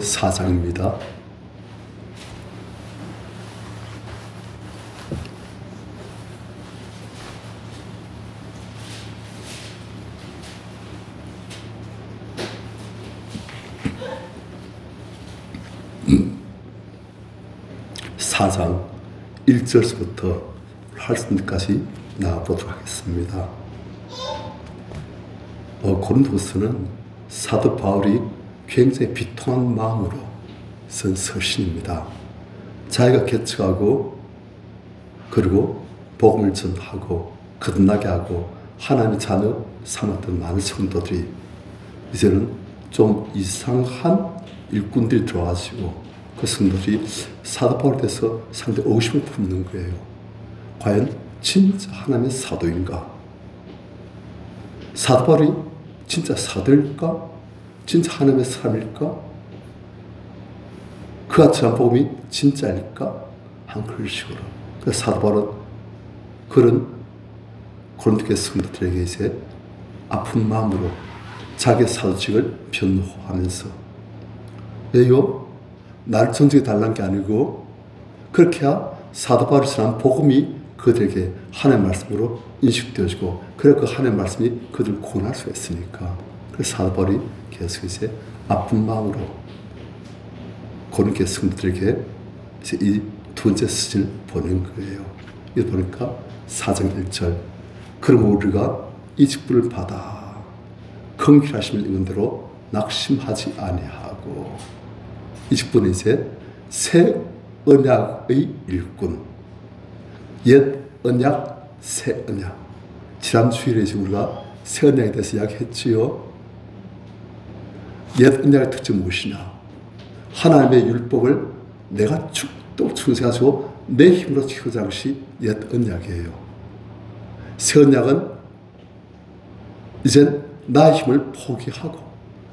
제4장입니다. 사장 1절부터 8절까지 나가보도록 하겠습니다. 고린도서는 사도 바울이 굉장히 비통한 마음으로 쓴 서신입니다. 자기가 개척하고 그리고 복음을 전하고 거듭나게 하고 하나님의 자녀 삼았던 많은 성도들이 이제는 좀 이상한 일꾼들이 들어와가지고 그 성도들이 사도 바울에 대해서 상당히 의심을 품는 거예요. 과연 진짜 하나님의 사도인가? 사도 바울이 진짜 사도일까? 진짜 하나님의 사람일까? 그가 전한 복음이 진짜일까? 한 그런 식으로. 그래서 사도 바울은 그런 고린도 교회 성도들에게 이제 아픈 마음으로 자기의 사도직을 변호하면서 왜요? 나를 존중해 달라는 게 아니고 그렇게 해야 사도 바울이 전한 복음이 그들에게 하나님의 말씀으로 인식되어지고 그래 그 하나님의 말씀이 그들을 구원할 수 있으니까. 그래서 사도 바울이 계속 이제 아픈 마음으로 고린도 성도들에게 이제 이 두 번째 서신을 보낸 거예요. 이거 보니까 4장 1절 그럼 우리가 이 직분을 받아 긍휼하심을 입은 대로 낙심하지 아니하고 이 직분은 이제 새 언약의 일꾼 옛 언약 새 언약 지난 주일에 우리가 새 언약에 대해서 이야기했지요. 옛 언약의 특징은 무엇이냐? 하나님의 율법을 내가 축복 충성해가지고 내 힘으로 지켜가는 것이 옛 언약이에요. 새 언약은 이젠 나의 힘을 포기하고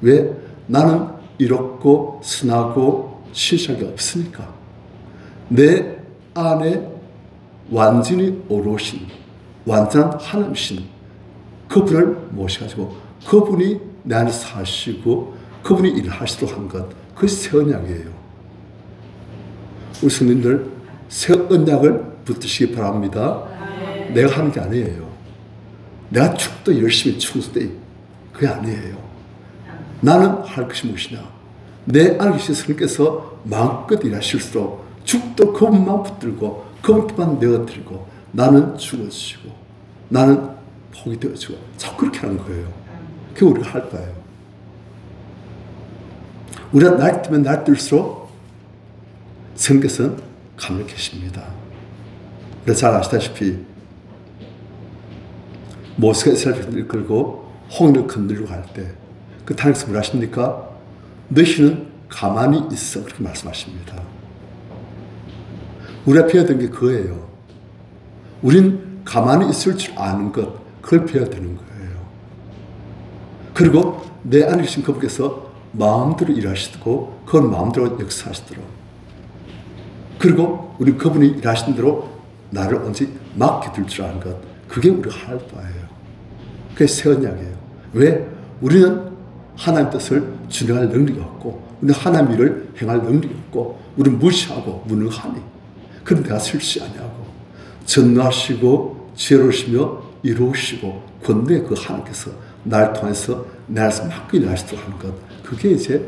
왜? 나는 이롭고 선하고 신실한 게 없으니까 내 안에 완전히 오롯신 완전한 하나님이신 그분을 모셔가지고 그분이 내 안에 사시고 그분이 일하시도록 한 것 그것이 새 언약이에요. 우리 성도님들 새 언약을 붙드시기 바랍니다. 내가 하는 게 아니에요. 내가 축도 열심히 충성돼 그게 아니에요. 나는 할 것이 무엇이냐? 내 안에 계신 성령께서 마음껏 일하실수록 죽도 그분만 붙들고 그분만 내어드리고 나는 죽어지고 나는 복이 되어지고 자꾸 그렇게 하는 거예요. 그게 우리가 할 거예요. 우리가 날뛰면 날뛸수록 성령께서는 가만히 계십니다. 그래서 잘 아시다시피 모세가 이스라엘을 이끌고 홍해를 건너려고 할 때 그 하나님께서 뭐라 하십니까? 너희는 가만히 있어 그렇게 말씀하십니다. 우리가 배워야 되는 게 그거예요. 우린 가만히 있을 줄 아는 것 그걸 배워야 되는 거예요. 그리고 내 안에 계신 그분께서 마음대로 일하시고 그건 마음대로 역사하시도록 그리고 우리 그분이 일하신 대로 나를 언제 맡겨둘 줄 아는 것 그게 우리가 할 바예요. 그게 새 언약이에요. 왜? 우리는 하나님 뜻을 준행할 능력이 없고 우리는 하나님 일을 행할 능력이 없고 우리는 무시하고 무능하니 그럼 내가 실수 아니하고 전능하시고 지혜로우시며 이로우시고 권능의 그 하나님께서 나를 통해서 내 안에서 맡겨 일하시도록 하는 것 그게 이제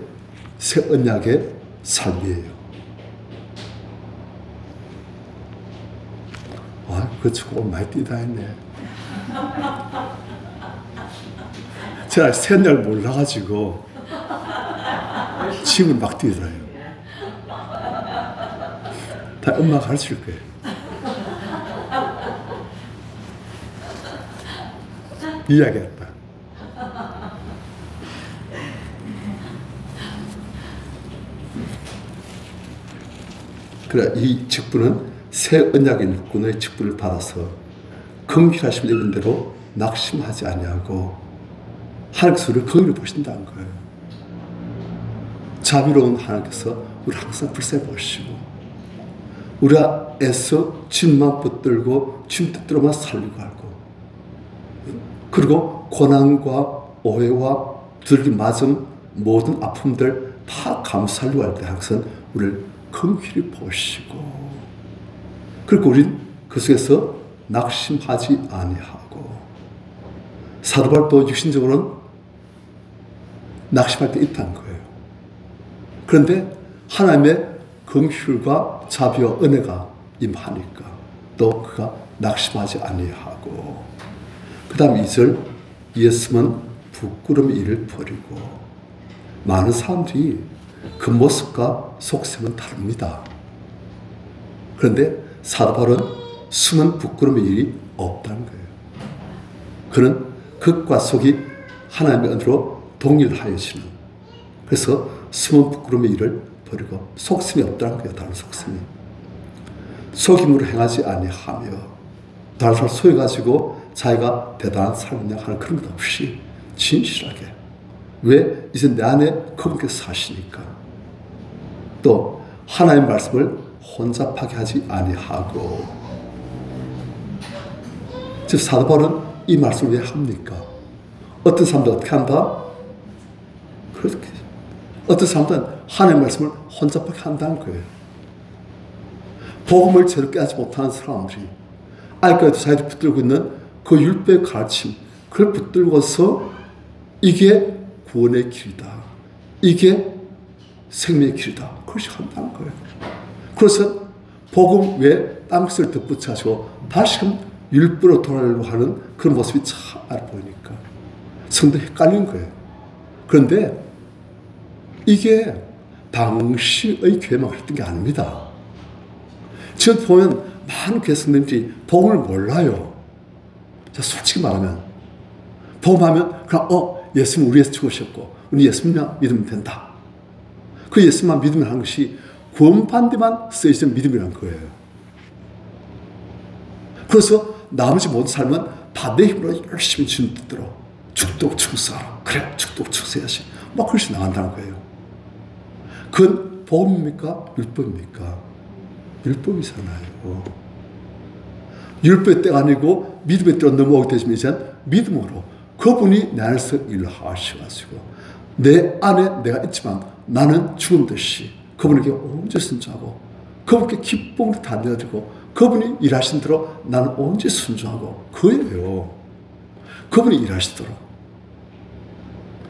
새 언약의 삶이에요. 그거 조금 많이 뛰다 했네. 제가 새 언약을 몰라가지고 지금은 막 뛰더라요. 다 엄마가 가르칠 거예요. 이야기했다. 그래 이 직분은 새 언약의 일꾼의 직분을 받아서 긍휼하심을 입은 대로 낙심하지 아니하고 하나님께서 우리를 긍휼히 보신다는 거예요. 자비로운 하나님께서 우리를 항상 불쌍히 보시고 우리가 애써 주님만 붙들고 주님 뜻대로만 살려고 하고 그리고 고난과 오해와 두들기 맞은 모든 아픔들 다 감사하려고 할 때 항상 우리를 긍휼히 보시고, 그리고 우린 그 속에서 낙심하지 아니하고, 사도 바울도 육신적으로는 낙심할 때 있다는 거예요. 그런데 하나님의 긍휼과 자비와 은혜가 임하니까 또 그가 낙심하지 아니하고, 그 다음 2절, 예수는 부끄러움의 일을 버리고. 많은 사람들이 겉모습과 속셈은 다릅니다. 그런데 사도 바울은 숨은 부끄러움의 일이 없다는 거예요. 그는 겉과 속이 하나님의 은혜로 동일하여지는, 그래서 숨은 부끄러움의 일을 버리고 속셈이 없다는 거예요. 다른 속셈이. 속임으로 행하지 아니하며, 다른 사람 소유가지고 자기가 대단한 사람이냐 하는 그런 것 없이 진실하게. 왜? 이제 내 안에 그분께서 사시니까. 또 하나님의 말씀을 혼잡하게 하지 아니하고. 즉 사도 바울은 이 말씀을 왜 합니까? 어떤 사람들 어떻게 한다? 그렇게. 어떤 사람들은 하나님의 말씀을 혼잡하게 한다는 거예요. 복음을 제대로 깨닫지 못하는 사람들이 아직까지도 자기들이 붙들고 있는 그 율법의 가르침, 그걸 붙들고서 이게 구원의 길이다, 이게 생명의 길이다, 그것이 한다는 거예요. 그래서 복음 외에 딴 것을 덧붙여가지고 다시금 율법으로 돌아가려고 하는 그런 모습이 참 보이니까 성도 헷갈린 거예요. 그런데 이게 당시의 교회만 그랬던 게 아닙니다. 지금 보면 많은 교회 성도님들이 복음을 몰라요. 자, 솔직히 말하면 복음하면 그냥 예수님 우리 위해서 죽으셨고 우리 예수님만 믿으면 된다. 그 예수님만 믿으면 하는 것이 구원받는 데만 쓰여진 믿음이라는 거예요. 그래서 나머지 모든 삶은 다 내 힘으로 열심히 주는 뜻대로 죽도록 축사하라. 그래, 죽도록 축사해야지. 막 그렇게 나간다는 거예요. 그건 복음입니까? 율법입니까? 율법이잖아요. 율법의 때가 아니고 믿음의 때로 넘어오게 되지만 이제 믿음으로 그분이 내 안에서 일을 하셔가지고 내 안에 내가 있지만 나는 죽은 듯이 그분에게 온전히 순종하고 그분께 기쁨으로 다 내어드리고 그분이 일하신 대로 나는 온전히 순종하고 그예요. 그분이 일하시도록.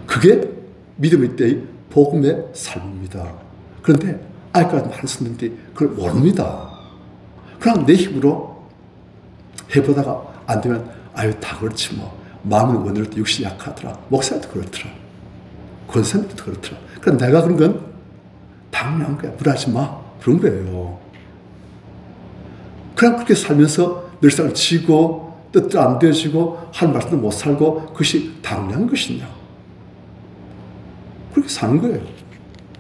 그게 믿음의 때의 복음의 삶입니다. 그런데 아직까지 많은 성도들이 그걸 모릅니다. 그냥 내 힘으로 해보다가 안 되면 아유 다 그렇지 뭐. 마음의 원으로 육신이 약하더라. 목사도 그렇더라. 권사님도 그렇더라. 그럼 내가 그런 건 당연한 거야. 무리하지 마. 그런 거예요. 그냥 그렇게 살면서 늘상 지고 뜻대로 안 되어지고 할 말씀도 못 살고 그것이 당연한 것이냐. 그렇게 사는 거예요.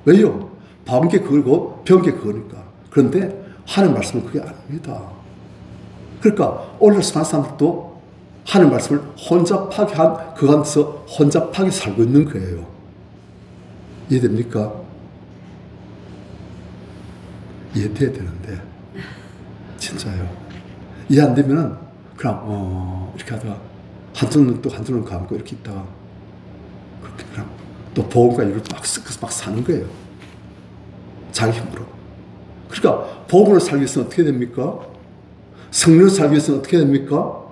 왜요? 밥은 게 그거고 배운 게 그거니까. 그런데 하는 말씀은 그게 아닙니다. 그러니까 올라서 사는 사람들도 하는 말씀을 혼잡하게 한 그 안에서 혼잡하게 살고 있는 거예요. 이해됩니까? 이해돼야 되는데 진짜요. 이해 안 되면은 그냥 이렇게 하다가 한쪽 눈 또 한쪽 눈 감고 이렇게 있다가 그렇게 그냥 또 보험과 이를 막 사는 거예요. 자기 힘으로. 그러니까 보험으로 살기 위해서는 어떻게 됩니까? 성령으로 살기 위해서는 어떻게 됩니까?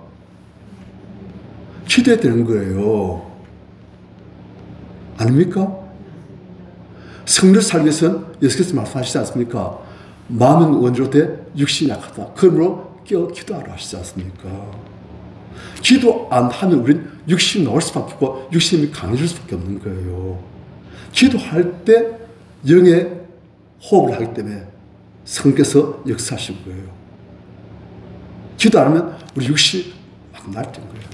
기도해야 되는 거예요. 아닙니까? 성령으로 살기 위해서는 예수께서 말씀하시지 않습니까? 마음은 원대로 돼 육신이 약하다. 그러므로 기도하라 하시지 않습니까? 기도 안 하면 우린 육신이 나올 수밖에 없고 육신이 강해질 수밖에 없는 거예요. 기도할 때 영의 호흡을 하기 때문에 성께서 역사하신 거예요. 기도 안 하면 우리 육신이 막 날뛰는 거예요.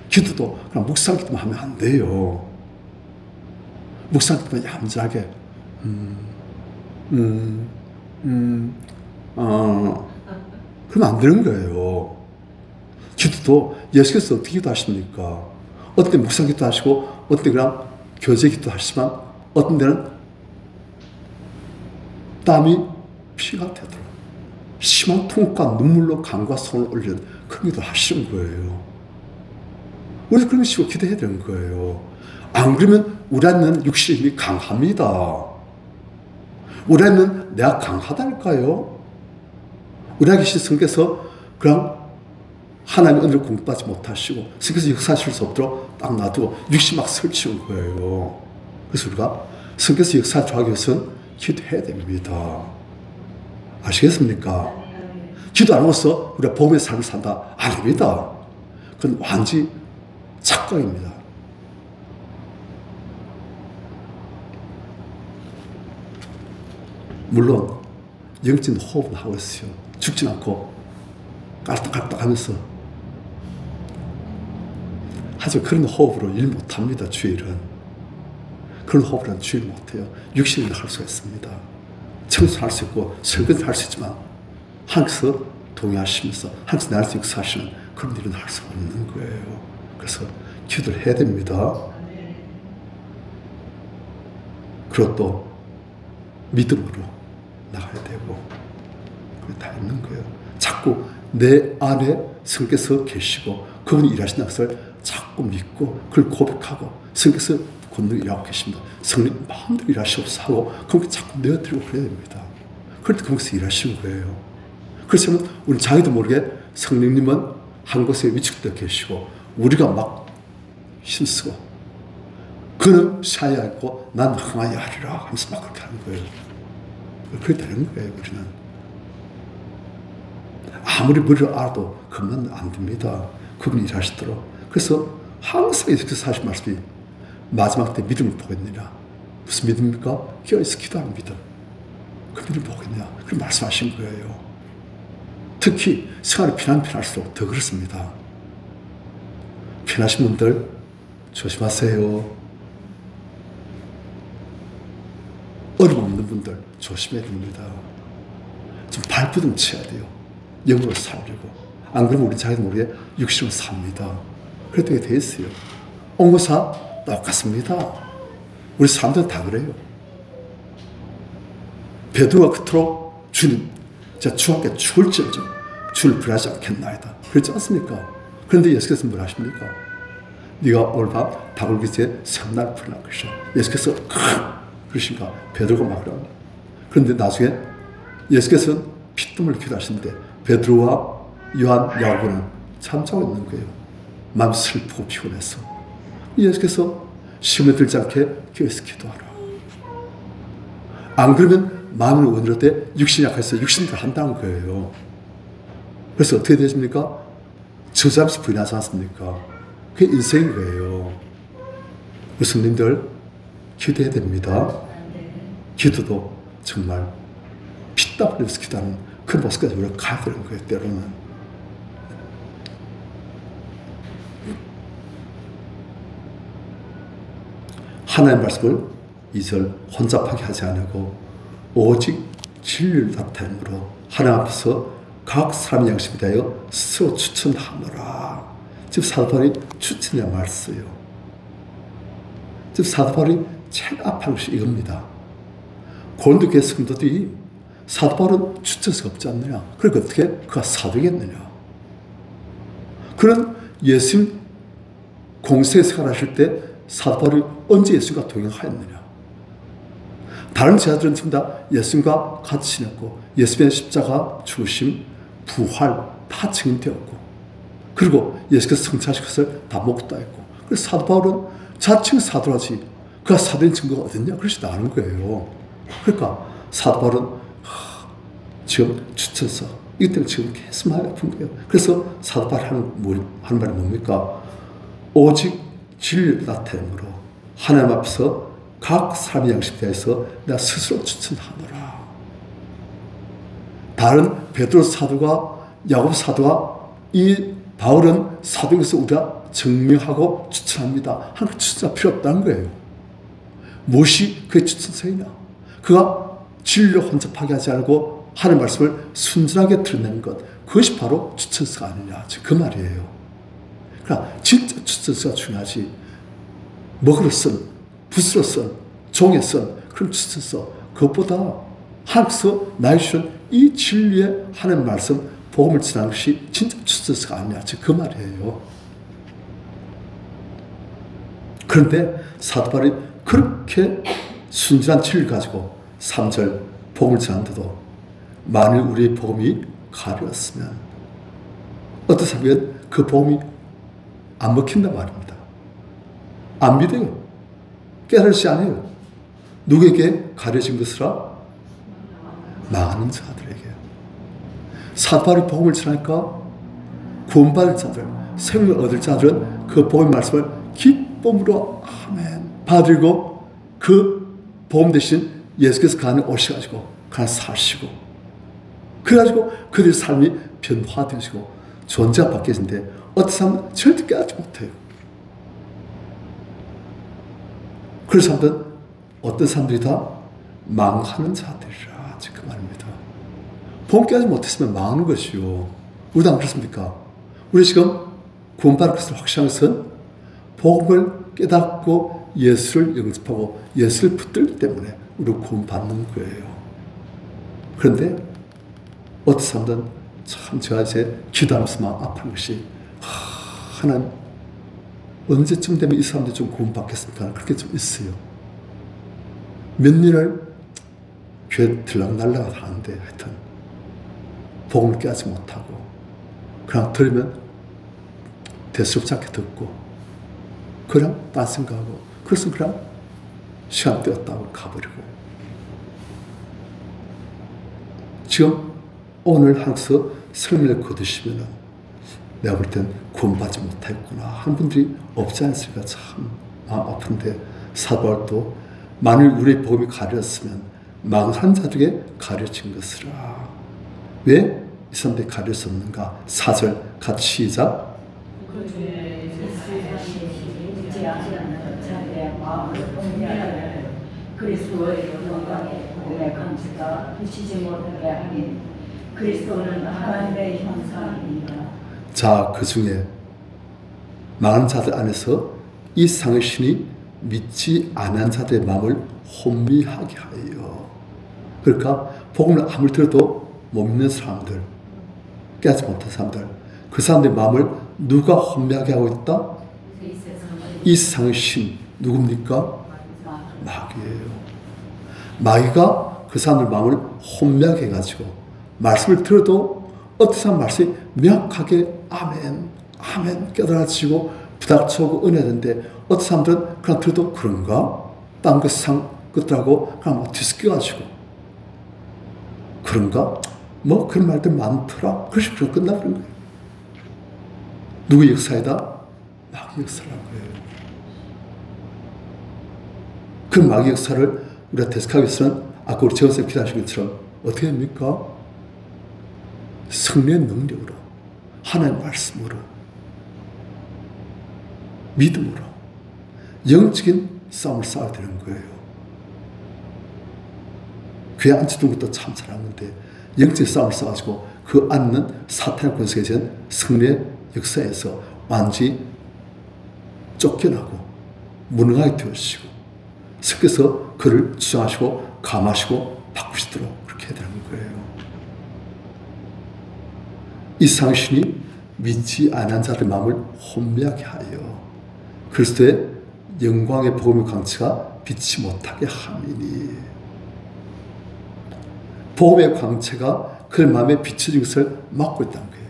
기도도 그냥 묵상 기도만 하면 안 돼요. 묵상 기도만 얌전하게 그러면 안 되는 거예요. 기도도 예수께서 어떻게 기도하십니까? 어떤 때 묵상 기도하시고 어떤 때 그냥 교제 기도하시지만 어떤 때는 땀이 피가 되도록 심한 통과 눈물로 간과 손을 올리는 그런 기도를 하시는 거예요. 우리도 그런 식으로 기도해야 되는 거예요. 안 그러면 우리 안에는 육신의 힘이 강합니다. 우리 안에는 내가 강하다니까요. 우리 안에 계신 성께서 그냥 하나님의 은혜를 공부하지 못하시고 성께서 역사하실 수 없도록 딱 놔두고 육신 막 설치는 거예요. 그래서 우리가 성께서 역사 좋아하기 위해서는 기도해야 됩니다. 아시겠습니까? 기도 안 하고서 우리가 복음의 삶을 산다? 아닙니다. 그건 완전히 착각입니다. 물론 영적인 호흡은 하고 있어요. 죽지 않고 깔딱깔딱 하면서. 하지만 그런 호흡으로 일 못합니다. 주일은. 그런 호흡으로는 주일 못해요. 육신을 할 수가 있습니다. 청소할 수 있고 설거지 할 수 있지만 하나님께서 동의하시면서 하나님께서 나를 역사하시는 그런 일은 할 수가 없는 거예요. 그래서 기도를 해야 됩니다. 그리고 또 믿음으로 나가야 되고 그게 다 있는 거예요. 자꾸 내 안에 성께서 계시고 그분이 일하신다는 것을 자꾸 믿고 그걸 고백하고 성께서 권능 일하고 계십니다. 성령 마음대로 일하시옵소서 하고 그렇게 자꾸 내어드리고 그래야 됩니다. 그럴 때 그분께서 일하시는 거예요. 그렇지만 우리 자기도 모르게 성령님은 한 곳에 위축되어 계시고 우리가 막 힘쓰고 그는 샤야 있고 난 흥하여 하리라 하면서 막 그렇게 하는 거예요. 그렇게 되는 거예요. 우리는 아무리 머리를 알아도 그건 안 됩니다. 그분이 일하시도록. 그래서 항상 예수께서 하신 말씀이 마지막 때 믿음을 보겠느냐. 무슨 믿음입니까? 깨어있어 기도하는 믿음. 그 믿음을 보겠느냐. 그렇게 말씀하신 거예요. 특히 생활이 편할수록 더 그렇습니다. 편하신 분들 조심하세요. 어려움 없는 분들 조심해야 됩니다. 좀 발부둥 쳐야 돼요. 영으로 살리고. 안 그러면 우리 자기도 모르게 육신으로 삽니다. 그렇게 돼 있어요. 옹호사 똑같습니다. 우리 사람들은 다 그래요. 베드로가 그토록 주님, 제가 주와 함께 죽을지언정 주를 불하지 않겠나이다. 그렇지 않습니까? 그런데 예수께서 뭘 하십니까? 네가 오늘 밤 다굴기 전에 성날 불날 것이야. 예수께서 그러신가? 베드로가 막으라고. 그런데 나중에 예수께서는 피땀을 기도하시는데 베드로와 요한, 야고보는 잠자고 있는 거예요. 마음이 슬프고 피곤해서. 예수께서 시험에 들지 않게 교회에서 기도하라. 안 그러면 마음을 원으로 때 육신이 약해서 육신대로 한다는 거예요. 그래서 어떻게 되십니까? 저잠시 부인하지 않습니까? 그게 인생인 거예요. 성님들 기도해야 됩니다. 기도도 정말 피땀 흘리면서 기도하는 그 모습까지 우리가 가야 되는 거예요. 때로는. 하나님의 말씀을 2절 혼잡하게 하지 않고 오직 진리를 나타내므로 하나님 앞에서 각 사람의 양심에 대하여 스스로 추천하노라. 지금 사도 바울이 추천이란 말을 써요. 지금 사도 바울이 제일 아파하는 것이 이겁니다. 고린도 교회 성도들이 사도 바울은 추천서가 없지 않느냐. 그러니까 어떻게 그가 사도겠느냐. 그런 예수님 공생의 생활을 하실 때 사도 바울이 언제 예수님과 동행하였느냐. 다른 제자들은 전부 다 예수님과 같이 지냈고 예수님의 십자가, 죽으심, 부활 다 증인되었고 그리고 예수께서 성취하신 것을 다 목도 했고 그래서 사도 바울은 자칭 사도라지 그가 사도인 증거가 어딨냐 그러지도 않은 거예요. 그러니까 사도 바울은 지금 추천서 이것 때문에 지금 계속 마음이 아픈 거예요. 그래서 사도 바울이 하는 말이 뭡니까? 오직 진리를 나타내므로 하나님 앞에서 각 사람의 양심에 대해서 내가 스스로 추천하노라. 다른 베드로 사도가 야고보 사도와 이 바울은 사도인 것을 우리가 증명하고 추천합니다. 하나님 추천할 필요 없다는 거예요. 무엇이 그의 추천서이냐? 그가 진리를 혼잡하게 하지 않고 하나님의 말씀을 순전하게 드러내는 것, 그것이 바로 추천서가 아니냐. 그 말이에요. 그러니까 진짜 추천서가 중요하지. 먹으로 쓴, 붓으로 쓴, 종에 쓴 그런 추천서, 그것보다 하나님께서 나에 주신 이 진리의 하나님의 말씀, 복음을 전하는 것이 진짜 추천서가 아니냐. 그 말이에요. 그런데 사도 바울이 그렇게 순전한 진리를 가지고 3절 복음을 전하는데도 만일 우리의 복음이 가려웠으면 어떤 사람은 그 복음이 안 먹힌단 말입니다. 안 믿어요. 깨달지 않아요. 누구에게 가려진 것이라? 망하는 자들에게. 사도 바울이 복음을 전하니까 구원받을 자들, 생명을 얻을 자들은 그 복음의 말씀을 기쁨으로 아멘 받들고 그 복음 대신 예수께서 그 안에 오셔가지고 그 안에 사시고 그래가지고 그들의 삶이 변화되어지고 존재가 바뀌어진데 어떤 사람은 절대 깨닫지 못해요. 그런 사람들은 어떤 사람들이다? 망하는 자들이라 그 말입니다. 복음 깨닫지 못했으면 망하는 것이요. 우리도 안 그렇습니까? 우리 지금 구원받을 것을 확신한 것은 복음을 깨닫고 예수를 영접하고 예수를 붙들기 때문에 우리가 구원받는 거예요. 그런데 어떤 사람들은 참 제가 이제 기도하면서 막 아픈 것이 하나님 언제쯤 되면 이 사람들 좀 구원받겠습니까? 그렇게 좀 있어요. 몇 년을 교회 들락날락 하는데 하여튼 복음을 깨닫지 못하고 그냥 들으면 대수롭지 않게 듣고 그냥 딴 생각하고 그래서 그냥 시간 되었다고 가버리고 지금 오늘 항상 설명을 거두시면은 내가 볼 땐 구원받지 못했구나 하는 분들이 없지 않습니까? 참 아픈데 사도 바울도 만일 우리의 복음이 가렸으면 망한 자들에게 가려진 것이라. 왜 이 사람들이 가릴 수 없는가? 4절 같이 시작. 그리스도의 영광의 복음의 강치가 비치지 못하게 하니 그리스도는 하나님의 형상이니라. 자, 그 중에 망한 자들 안에서 이 상의 신이 믿지 않은 자들의 마음을 혼미하게 하여. 그러니까 복음을 아무리 들어도 못 믿는 사람들, 깨닫지 못한 사람들, 그 사람들의 마음을 누가 혼미하게 하고 있다? 이 세상의 신 누굽니까? 마귀예요. 마귀가 그 사람들 마음을 혼미하게 해가지고 말씀을 들어도 어떤 사람 말씀이 명확하게 아멘 아멘 깨달아지고 부닥쳐오고 은혜되는데 어떤 사람들은 그냥 들어도 그런가? 딴 그 세상 것들하고 그냥 막 뒤섞여가지고 그런가? 뭐 그런 말들 많더라. 그래서 그냥 끝나버린 거예요. 누구 역사이다? 마귀 역사라는 거예요. 그 마귀 역사를 우리가 대적하기 위해서는 아까 우리 재원쌤 기도하신 것처럼 어떻게 합니까? 성령의 능력으로 하나님의 말씀으로 믿음으로 영적인 싸움을 싸워야 되는 거예요. 귀에 앉혀둔 것도 참 잘한 건데 영적인 싸움을 싸워가지고 그 앉는 사탄의 권세에 대한 성령의 역사에서 완전히 쫓겨나고 무능하게 되어지고 섞여서 그를 주장하시고 감하시고 바꾸시도록 그렇게 해야 되는 거예요. 이 상신이 믿지 않은 자들의 마음을 혼미하게 하여 그리스도의 영광의 복음의 광채가 빛이 못하게 함이니. 복음의 광채가 그 마음에 비춰진 것을 막고 있다는 거예요.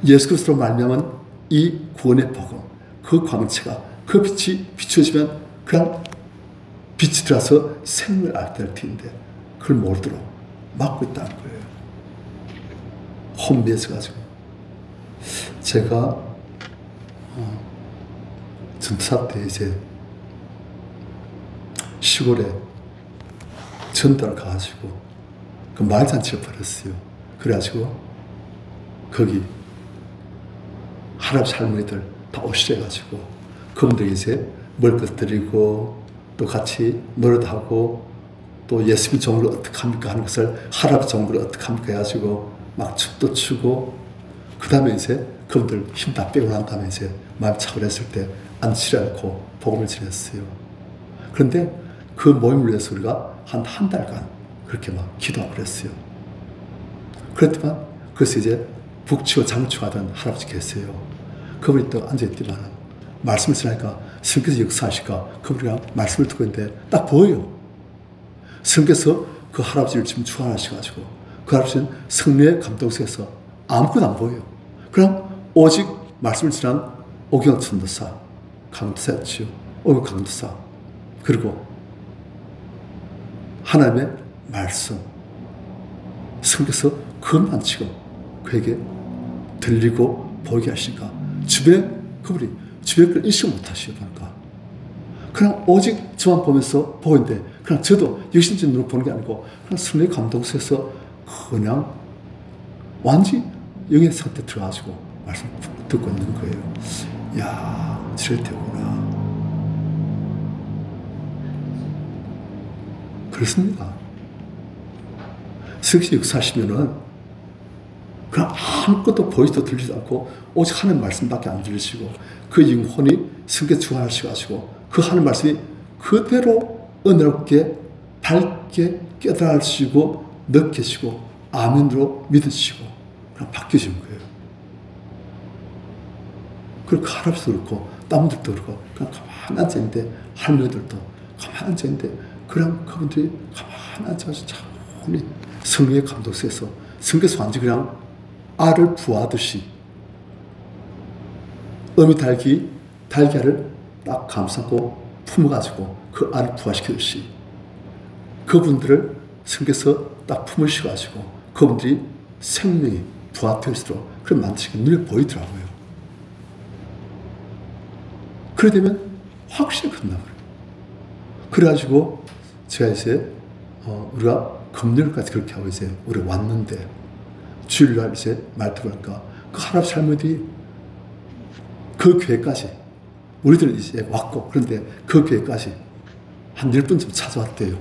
예수 그리스도로 말미암은 이 구원의 복음, 그 광채가 그 빛이 비춰지면 그냥 빛이 들어서 생명을 알게 될 텐데 그걸 모르도록 막고 있다는 거예요. 혼미해서 가지고 제가 전투사 때 이제 시골에 전달을 가가지고 그 말잔치를 벌였어요. 그래가지고 거기 할아버지 할머니들 다 오시래가지고 그분들이 이제 먹을 것 드리고 또 같이 노래도 하고 또 예수님 종을 어떻게 합니까 하는 것을 할아버지 종을 어떻게 합니까 해가지고 막 춤도 추고 그 다음에 이제 그분들 힘 다 빼고 난 다음에 이제 마음 차분했을 때 앉지 않고 복음을 전했어요. 그런데 그 모임을 위해서 우리가 한 달간 그렇게 막 기도하고 그랬어요. 그랬더만 그래서 이제 북치고 장추하던 할아버지 계세요. 그분이 또 앉아있더만 말씀을 쓰니까 성께서 역사하실까 그분이 말씀을 듣고 있는데 딱 보여요. 성께서 그 할아버지를 지금 주관하셔가지고 그 할아버지는 성령의 감동 속에서 아무것도 안 보여요. 그럼 오직 말씀을 전한 오경 전도사, 강도사였지요. 오경 강도사. 그리고 하나님의 말씀. 성께서 그것만 지금 그에게 들리고 보이게 하시니까 주변에 그분이 주변에 그걸 인식을 못 하시요. 그러니까 그냥 오직 저만 보면서 보고 있는데 그냥 저도 육신적인 눈으로 보는 게 아니고 그냥 성령의 감동 속에서 그냥 완전히 영의 상태에 들어가지고 말씀 듣고 있는 거예요. 이야, 저럴 때구나. 그렇습니다. 성령이 역사하시면은 그냥 아무것도 보이지도 들리지도 않고 오직 하나님 말씀밖에 안 들리시고 그 영혼이 성령에 주관하셔가지고 그 하나님 말씀이 그대로 은혜롭게 밝게 깨달으시고 느끼시고 아멘으로 믿으시고 그냥 바뀌어지는 거예요. 그리고 할아버지도 그렇고 땀들도 그렇고 그냥 가만히 앉아있는데 할머니들도 가만히 앉아있는데 그냥 그분들이 가만히 앉아서 차분히 성령의 감동 속에서 성께서 완전히 그냥 알을 부하듯이 어미 달걀을 딱 감싸고 품어가지고 그 알을 부화시키듯이 그분들을 성께서 딱 품으셔가지고 그분들이 생명이 부화되어지도록 그런 만드시기 눈에 보이더라고요. 그래 되면 확실히 끝나버려요. 그래가지고 제가 이제 우리가 금요일까지 그렇게 하고 이제 우리 왔는데 주일날 이제 말 들어보니까 그 할아버지 할머니 그 교회까지 우리들은 이제 왔고 그런데 그 교회까지 한 10분쯤 찾아왔대요.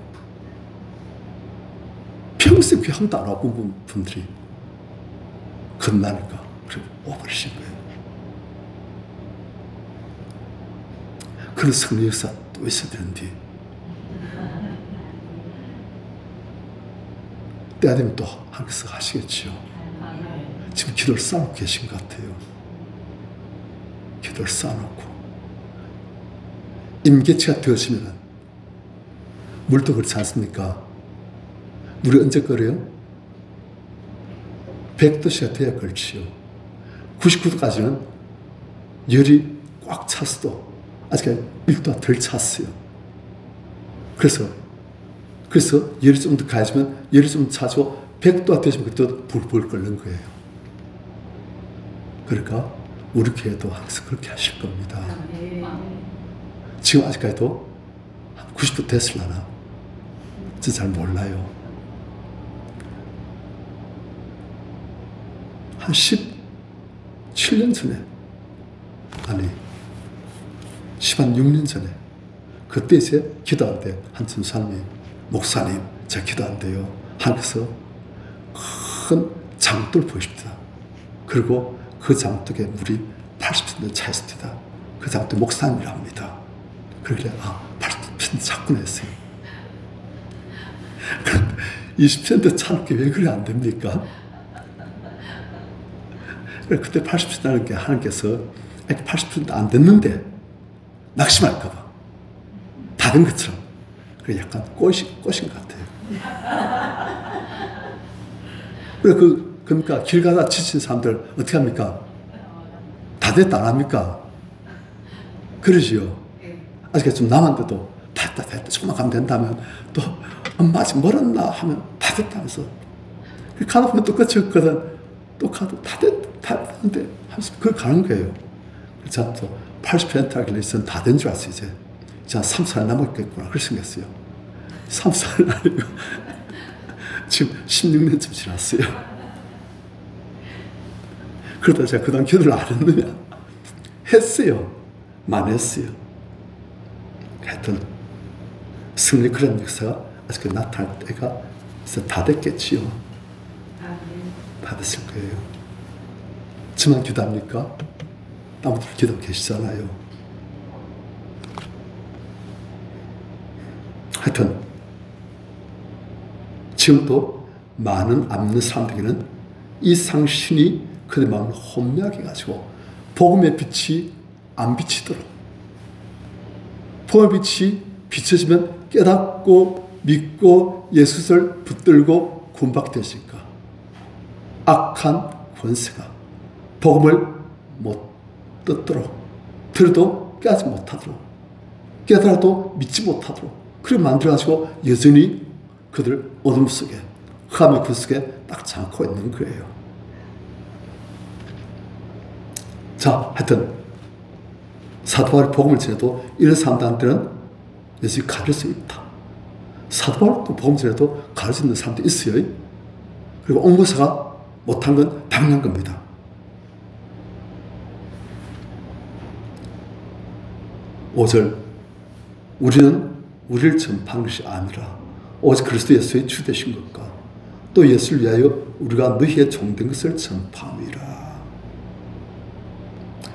평생 교회 한 번도 안 와본 분들이 건나니까 그래 와버리신 거예요. 그런 성령 역사 또 있어야 되는데 때가 되면 또 하나님께서 하시겠지요. 지금 기도를 쌓아놓고 계신 것 같아요. 기도를 쌓아놓고 임계치가 되어지면 물도 그렇지 않습니까? 물이 언제 끓어요? 100도씨가 돼야 끓지요. 99도까지는 열이 꽉 찼어도 아직 1도가 덜 찼어요. 그래서 열이 좀 더 가해지면 열이 좀 차지고 100도가 되시면 그때 불 끓는 거예요. 그러니까 우리 교회도 항상 그렇게 하실 겁니다. 지금 아직까지도 90도 됐을라나? 저 잘 몰라요. 한 17년 전에 아니 16년 전에 그때 이제 기도하는데 한 전사님이 목사님 제가 기도한대요. 하나님께서 큰 장독을 보십니다. 그리고 그 장독에 물이 80cm 차 있습니다. 그 장독 목사님이랍니다. 그러길래 80cm 찼구나 했어요. 20cm 차는 게 왜 그래 안 됩니까? 그때 80cm 나는 게 하나님께서 80cm 안 됐는데 낙심할까봐 다 된 것처럼 그래 약간 꼬신 것 같아요. 그러니까 길 가다 지친 사람들 어떻게 합니까? 다 됐다 안 합니까? 그러지요. 아직 좀 남았는데도 다 됐다 조금만 가면 된다면 또 엄마 아직 멀었나 하면 다 됐다면서 가다 보면 또 끝이 없거든. 또 가도 다 됐는데 하면서 그걸 가는 거예요. 그래서 또 80% 하길래 저는 다 된 줄 알았어요. 이제 한 3, 4일 남았겠구나 그렇게 생겼어요. 3, 4일 아니고 지금 16년쯤 지났어요. 그러다 제가 그다음 기도를 안 했느냐? 했어요. 많이 했어요. 하여튼 성령의 그런 역사가 아직 나타날 때가 다 됐겠지요. 다 됐을 거예요. 저만 기도합니까? 남들 기도하고 계시잖아요. 하여튼 지금도 많은 안 믿는 사람들에게는 이 상신이 그들 마음을 혼미하게 해가지고 복음의 빛이 안 비치도록 복음의 빛이 비춰지면 깨닫고 믿고 예수를 붙들고 구원받게 되니까 악한 권세가 복음을 못 듣도록, 들어도 깨닫지 못하도록, 깨달아도 믿지 못하도록 그렇게 만들어가지고 여전히 그들 어둠 속에, 흑암의 그 속에 딱 잠고 있는 거예요. 자, 하여튼 사도 바울이 복음을 전해도 이런 사람들한테는 예수님이 가릴 수 있다. 사도 바울도 복음 전해도 가릴 수 있는 사람도 있어요. 그리고 옹모사가 못한 건 당연한 겁니다. 오절, 우리는 우리를 전파하는 것이 아니라 오직 그리스도 예수의 주 되신 것과 또 예수를 위하여 우리가 너희의 종된 것을 전파함이라.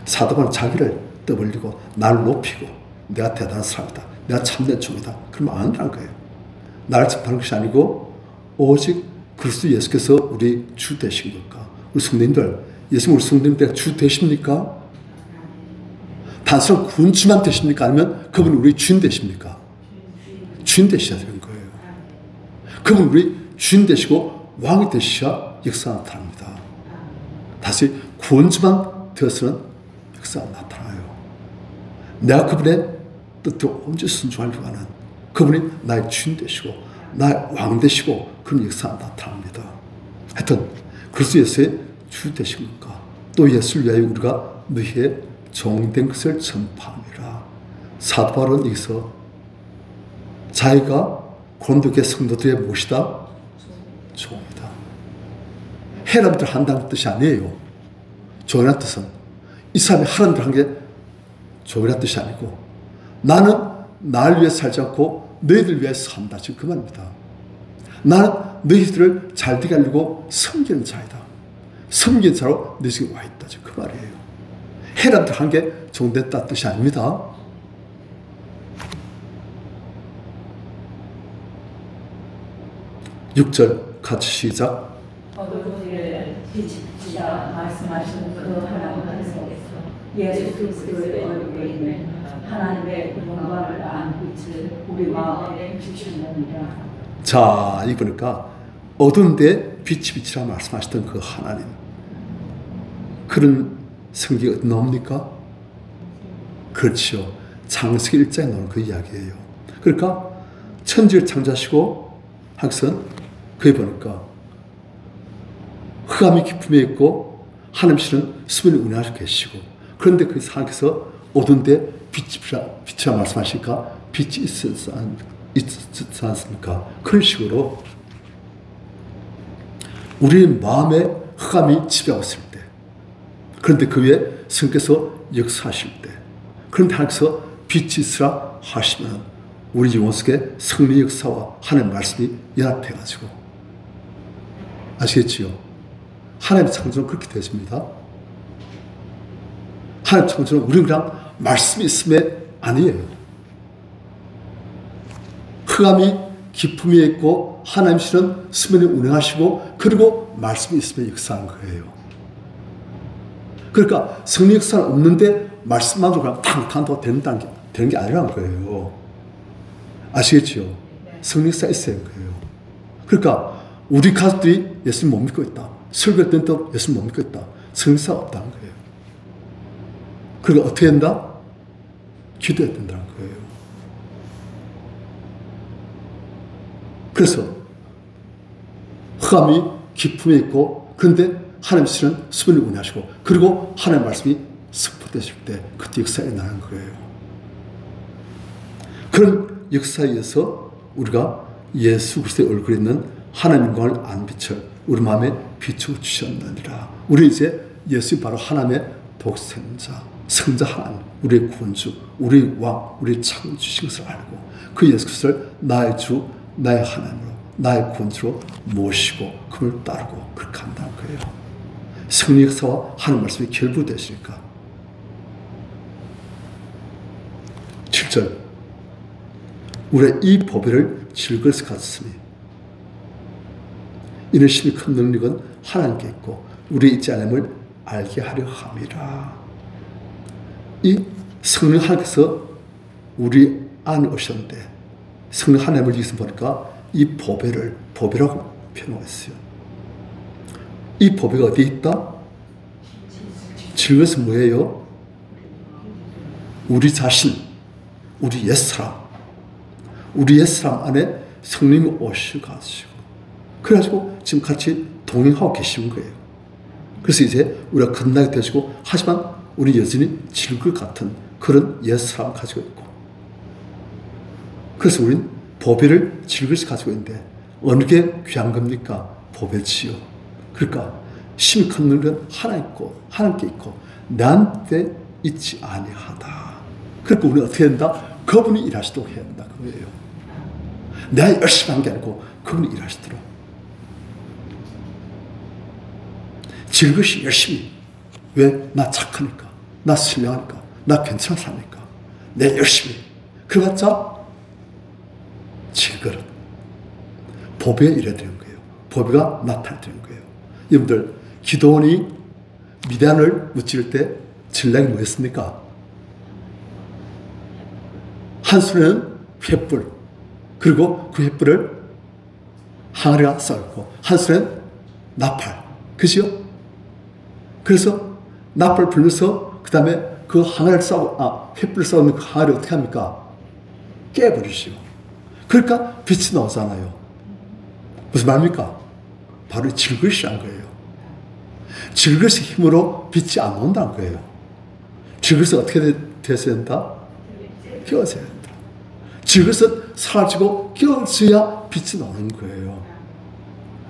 사도 바울은 자기를 떠벌리고 나를 높이고 내가 대단한 사람이다, 내가 참된 종이다, 그러면 안 한다는 거예요. 나를 전파하는 것이 아니고 오직 그리스도 예수께서 우리 주 되신 것과, 우리 성도님들, 예수님 우리 성도님들 주 되십니까? 단순한 군주만 되십니까? 아니면 그분이 우리 주인 되십니까? 주인 되셔야 되는 거예요. 그분 우리 주인 되시고 왕이 되셔야 역사가 나타납니다. 다시 구원주만 되어서는 역사가 나타나요. 내가 그분의 뜻에 온전히 순종하려고 하는 그분이 나의 주인 되시고 나의 왕 되시고 그런 역사가 나타납니다. 하여튼 그리스도 예수의 주 되신 것과 또 예수를 위하여 우리가 너희의 종된 것을 전파함이라. 사도 바울은 여기서 자기가 고린도 교회 성도들의 무엇이다? 종이다. 해람들 한다는 뜻이 아니에요. 종이라는 뜻은 이 사람이 하나님들 한 게 종이라는 뜻이 아니고 나는 나를 위해 살지 않고 너희들 위해서 산다. 지금 그 말입니다. 나는 너희들을 잘 되게 하려고 섬기는 자이다. 섬기는 자로 너희 집에 와 있다. 지금 그 말이에요. 해람들 한 게 종됐다는 뜻이 아닙니다. 6절 같이 시작. 어두운데 비치자 말씀하신 그 하나님 안에서 예수 그리스도의 얼굴에 있는 하나님의 영광을 아는 빛을 우리 마음에 비추느니라. 자, 이 보니까 어두운데 빛이 빛이라 말씀하셨던 그 하나님, 그런 성경이 어디 나옵니까? 그렇죠. 창세기 1장에 나오는 그 이야기예요. 그러니까 천지를 창조하시고 하기선 그에 보니까 흑암이 깊음에 있고 하나님께서는 수면에 운행하시고 계시고, 그런데 그 하나님께서 어두운데 빛이라 말씀하시니까 빛이 있지 않습니까? 그런 식으로 우리 마음에 흑암이 지배하고 있을 때, 그런데 그 위에 성께서 역사하실 때, 그런데 하나님께서 빛이 있으라 하시면 우리 영혼 속에 성리 역사와 하나님의 말씀이 연합해가지고, 아시겠지요? 하나님의 창조는 그렇게 되십니다. 하나님의 창조는 우리는 그냥 말씀이 있음에 아니에요. 흑암이 깊음이 있고 하나님께서는 수면에 운행하시고 그리고 말씀이 있음에 역사한 거예요. 그러니까 성리 역사는 없는데 말씀만으로 그냥 탕탕도 되는 게 아니라는 거예요. 아시겠지요? 성리 역사 있어야 하는 거예요. 그러니까 우리 가족들이 예수님 못 믿고 있다, 설교했던 때 예수님 못 믿고 있다, 성리 역사가 없다는 거예요. 그러니까 어떻게 된다? 기도해야 된다는 거예요. 그래서 흑암이 깊음에 있고 그런데 하나님께서는 수면을 운행하시고 그리고 하나님의 말씀이 선포되실 때 그때 역사에 나는 거예요. 그런 역사에 의해서 우리가 예수 그리스도의 얼굴에 있는 하나님의 영광을 아는 빛을 우리 마음에 비추어 주셨느니라. 우리 이제 예수님 바로 하나님의 독생자, 성자 하나님, 우리의 구원주, 우리의 왕, 우리의 창조주신 것을 알고 그 예수 그리스도를 나의 주, 나의 하나님으로, 나의 구원주로 모시고 그를 따르고 그렇게 한다는 거예요. 성리 역사와 하나님 말씀이 결부되시니까. 7절, 우리의 이 보배를 질그릇에 가졌으니 이는 심히 큰 능력은 하나님께 있고 우리의 있지 않음을 알게 하려 함이라. 이 성령 하나님께서 우리 안에 오셨는데 성령 하나님을 여기서 보니까 이 보배라고 표현했어요. 이 보배가 어디에 있다? 질것은 뭐예요? 우리 자신, 우리 옛사람, 우리 옛사람 안에 성령이 오셔가지고 그래가지고 지금 같이 동행하고 계신 거예요. 그래서 이제 우리가 끝나게 되시고 하지만 우리 여전히 질것 같은 그런 옛사람 가지고 있고 그래서 우린 보배를 질것이 가지고 있는데 어느 게 귀한 겁니까? 보배지요. 그러니까 심히 큰 는 하나 있고 하나님께 있고 나한테 있지 아니하다. 그러니까 우리는 어떻게 된다? 그분이 일하시도록 해야 된다. 그거예요. 내가 열심히 한 게 아니고 그분이 일하시도록. 질것이 열심히. 왜? 나 착하니까. 나 신령하니까. 나 괜찮은 사람이니까. 내 열심히. 그래봤자 질것은 보배에 일해야 되는 거예요. 보배가 나타나야 거예요. 여러분들 기도원이 미디안을 무찌를 때 전략이 뭐였습니까? 한 손에는 횃불 그리고 그 횃불을 항아리가 쌓였고 한 손에는 나팔 그죠? 그래서 나팔 불면서 그 다음에 그 항아리를 횃불을 쌓는 그 항아리 어떻게 합니까? 깨버리시오. 그러니까 빛이 나오잖아요. 무슨 말입니까? 바로 질것이란 거예요. 질것의 힘으로 빛이 안 나온다는 거예요. 질것은 어떻게 되어야 된다? 끼워져야 된다. 질것은 사라지고 끼워져야 빛이 나오는 거예요.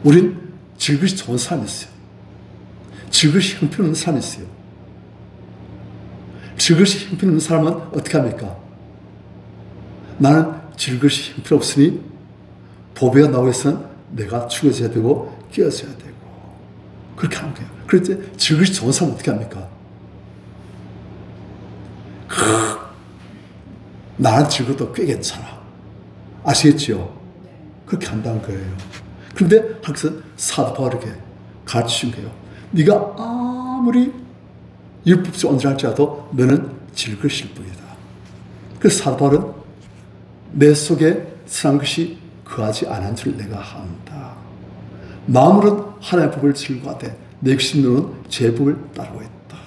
우린 질것이 좋은 사람이 있어요. 질것이 형편없는 사람이 있어요. 질것이 형편없는 사람은 어떻게 합니까? 나는 질것이 형편없으니 보배가 나오기 위해서는 내가 죽어져야 되고 끼어져야 되고 그렇게 하는 거예요. 그래서 질것이 좋은 사람은 어떻게 합니까? 나는 질것도 꽤 괜찮아. 아시겠지요? 그렇게 한다는 거예요. 그런데 하기서 사도 바울에게 가르치신 거예요. 네가 아무리 율법적 언질 할지라도 너는 질것일 뿐이다. 그래서 사도 바울은 내 속에 선한 것이 거하지 않은 줄 내가 한다. 마음으로는 하나님의 법을 즐거워하되 내 육신으로는 제 법을 따르고 있다.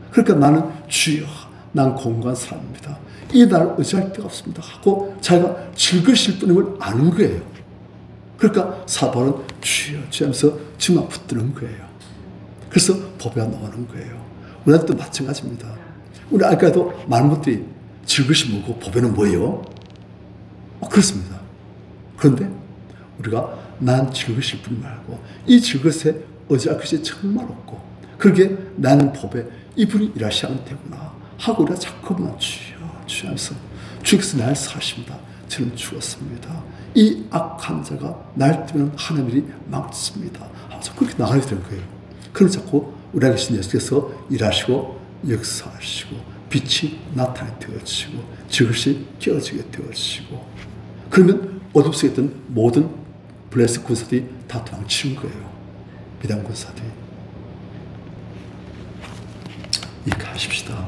그러니까 나는 주여 난 공고한 사람입니다. 이 나를 의지할 데가 없습니다 하고 자기가 즐거우실 뿐임을 아는 거예요. 그러니까 사도는 주여 주여 하면서 주만 붙드는 거예요. 그래서 법이 나오는 거예요. 우리한테도 마찬가지입니다. 우리 아까도 많은 분들이 즐것이 뭐고 법에는 뭐예요? 그렇습니다. 그런데 우리가 난 즐것일 뿐 말고 이 즐것에 의지할 것이 정말 없고 그러게 나는 법에 이분이 일하셔야 되구나 하고 우리가 자꾸만 주여 주여 하면서 주께서 날 사십니다. 저는 죽었습니다. 이 악한 자가 날 뜨면 하나님이 망칩니다. 하면서 그렇게 나가야 되는 거예요. 그럼 자꾸 우리 안에 계신 예수께서 일하시고 역사하시고 빛이 나타나게 되어지고 즐것이 깨어지게 되어지고 그러면 어둠 속에 있던 모든 블레셋 군사들이 다 도망치는 거예요. 미디안 군사들이. 이렇게 하십시다.